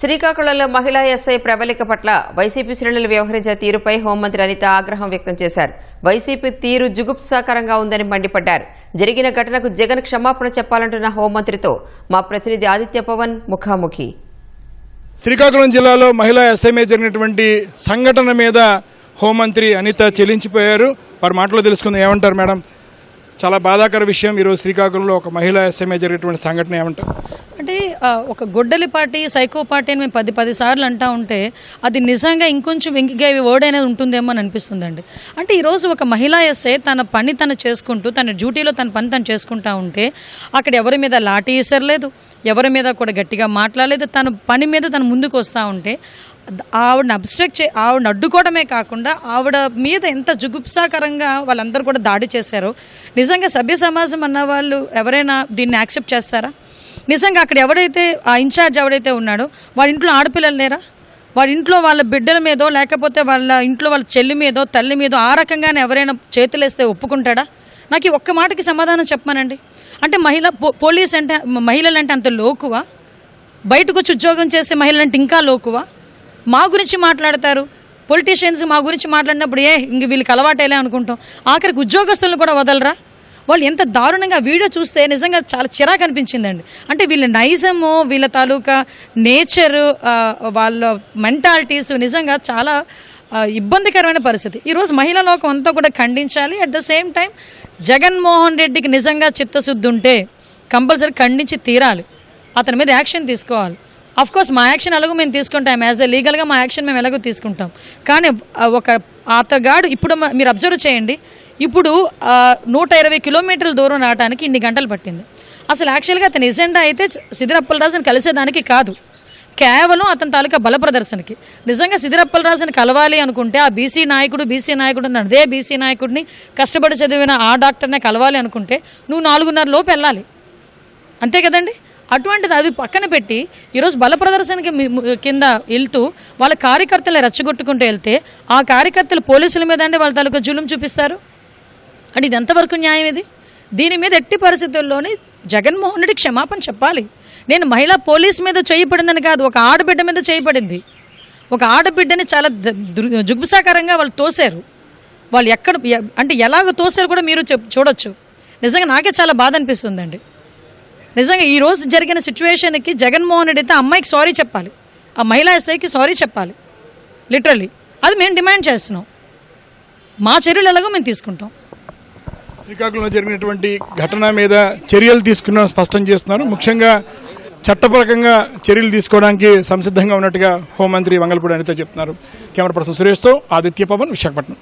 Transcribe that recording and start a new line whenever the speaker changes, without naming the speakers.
శ్రీకాకుళంలో మహిళా ఎస్ఐ ప్రబలిక పట్ల వైసీపీ శ్రేణులు వ్యవహరించిన తీరుపై హోంమంత్రి అనిత ఆగ్రహం వ్యక్తం చేశారు. వైసీపీ తీరు జుగుప్సాకరంగా ఉందని మండిపడ్డారు. జరిగిన ఘటనకు జగన్ క్షమాపణ చెప్పాలంటున్న హోంమంత్రితో మా ప్రతినిధి ఆదిత్య పవన్ ముఖాముఖి.
శ్రీకాకుళం జిల్లాలో మహిళా ఎస్ఐ మీద జరిగినటువంటి సంఘటన మీద హోంమంత్రి అనిత చెల్లించిపోయారు. వారి మాటలో తెలుసుకుందాం. ఏమంటారు మేడం? చాలా బాధాకర విషయం. ఈరోజు శ్రీకాకుళంలో ఒక మహిళా ఎస్ఐ మీద జరిగినటువంటి సంఘటన ఏమంటారు?
అంటే ఒక గొడ్డలి పార్టీ సైకో పార్టీ అని మేము 10 సార్లు అంటూ ఉంటే అది నిజంగా ఇంకొంచెం వెంకిగా వర్డ్ అనేది ఉంటుందేమో అని అనిపిస్తుందండి. అంటే ఈరోజు ఒక మహిళా ఎస్ఐ తన పని తను చేసుకుంటూ తన డ్యూటీలో తన పని తను చేసుకుంటూ ఉంటే అక్కడ ఎవరి మీద లాఠీ ఇసరలేదు, ఎవరి మీద కూడా గట్టిగా మాట్లాడలేదు. తన పని మీద తను ముందుకు వస్తూ ఉంటే ఆవిడని ఆవిడని అడ్డుకోవడమే కాకుండా ఆవిడ మీద ఎంత జుగుప్సాకరంగా వాళ్ళందరూ కూడా దాడి చేశారో నిజంగా సభ్య సమాజం అన్న వాళ్ళు ఎవరైనా దీన్ని యాక్సెప్ట్ చేస్తారా? నిజంగా అక్కడ ఎవరైతే ఆ ఇన్ఛార్జ్ ఎవరైతే ఉన్నాడో వాడి ఇంట్లో ఆడపిల్లలు లేరా? వాడి ఇంట్లో వాళ్ళ బిడ్డల మీదో లేకపోతే వాళ్ళ ఇంట్లో వాళ్ళ చెల్లి మీదో తల్లి మీదో ఆ రకంగానే ఎవరైనా చేతులేస్తే ఒప్పుకుంటాడా? నాకు ఒక్క మాటకి సమాధానం చెప్పమానండి. అంటే పోలీస్ అంటే మహిళలంటే అంత లోకువా? బయటకు వచ్చి ఉద్యోగం చేసే మహిళలంటే ఇంకా లోకువా? మా గురించి మాట్లాడతారు పొలిటీషియన్స్. మా గురించి మాట్లాడినప్పుడు ఇంక వీళ్ళకి అలవాటేలే అనుకుంటాం. ఆఖరికి ఉద్యోగస్తులను కూడా వదలరా? వాళ్ళు ఎంత దారుణంగా వీడియో చూస్తే నిజంగా చాలా చిరాకు అనిపించిందండి. అంటే వీళ్ళ నైజము, వీళ్ళ తాలూకా నేచరు, వాళ్ళ మెంటాలిటీస్ నిజంగా చాలా ఇబ్బందికరమైన పరిస్థితి. ఈరోజు మహిళా లోకం అంతా కూడా ఖండించాలి. At the same time Jaganmohan రెడ్డికి నిజంగా చిత్తశుద్ధి ఉంటే కంపల్సరీ ఖండించి తీరాలి. అతని మీద యాక్షన్ తీసుకోవాలి. అఫ్కోర్స్ మా యాక్షన్ ఎలాగో మేము తీసుకుంటాం, యాజ్ ఎ లీగల్గా మా యాక్షన్ మేము ఎలాగో తీసుకుంటాం. కానీ ఒక అతగాడు ఇప్పుడు మీరు అబ్జర్వ్ చేయండి, ఇప్పుడు 120 కిలోమీటర్ల దూరం రావడానికి ఇన్ని గంటలు పట్టింది. అసలు యాక్చువల్గా అతని ఎజెండా అయితే సిద్దిరప్పలరాజుని కలిసేదానికి కాదు, కేవలం అతని తాలూకా బల ప్రదర్శనకి. నిజంగా సిద్దిరప్పలరాజుని కలవాలి అనుకుంటే ఆ బీసీ నాయకుడు అదే బీసీ నాయకుడిని కష్టపడి చదివిన ఆ డాక్టర్నే కలవాలి అనుకుంటే నువ్వు 4:30 లోపు వెళ్ళాలి, అంతే కదండి. అటువంటిది అవి పక్కన పెట్టి ఈరోజు బల ప్రదర్శనకి కింద వెళ్తూ వాళ్ళ కార్యకర్తలు రెచ్చగొట్టుకుంటూ వెళ్తే ఆ కార్యకర్తలు పోలీసుల మీద అంటే వాళ్ళ తాలూకా జులుం చూపిస్తారు. అంటే ఇది ఎంతవరకు న్యాయం? ఇది దీని మీద ఎట్టి పరిస్థితుల్లోని జగన్మోహన్ రెడ్డి క్షమాపణ చెప్పాలి. నేను మహిళా పోలీస్ మీద చేయబడిందని కాదు, ఒక ఆడబిడ్డ మీద చేయబడింది. ఒక ఆడబిడ్డని చాలా జుగుప్సాకరంగా వాళ్ళు తోశారు. వాళ్ళు ఎక్కడ అంటే ఎలాగో తోశారు కూడా మీరు చూడొచ్చు. నిజంగా నాకే చాలా బాధ అనిపిస్తుందండి. నిజంగా ఈరోజు జరిగిన సిచ్యువేషన్కి జగన్మోహన్ రెడ్డి అయితే అమ్మాయికి సారీ చెప్పాలి, ఆ మహిళా ఎస్ఐకి సారీ చెప్పాలి. లిటరల్లీ అది మేము డిమాండ్ చేస్తున్నాం. మా చర్యలు ఎలాగో మేము తీసుకుంటాం.
శ్రీకాకుళంలో జరిగినటువంటి ఘటన మీద చర్యలు తీసుకున్నామని స్పష్టం చేస్తున్నారు. ముఖ్యంగా చట్టపరంగా చర్యలు తీసుకోవడానికి సంసిద్ధంగా ఉన్నట్టుగా హోంమంత్రి వంగలపూడి అనిత చెప్తున్నారు. కెమెరా పర్సన్ సురేష్తో ఆదిత్య పవన్, విశాఖపట్నం.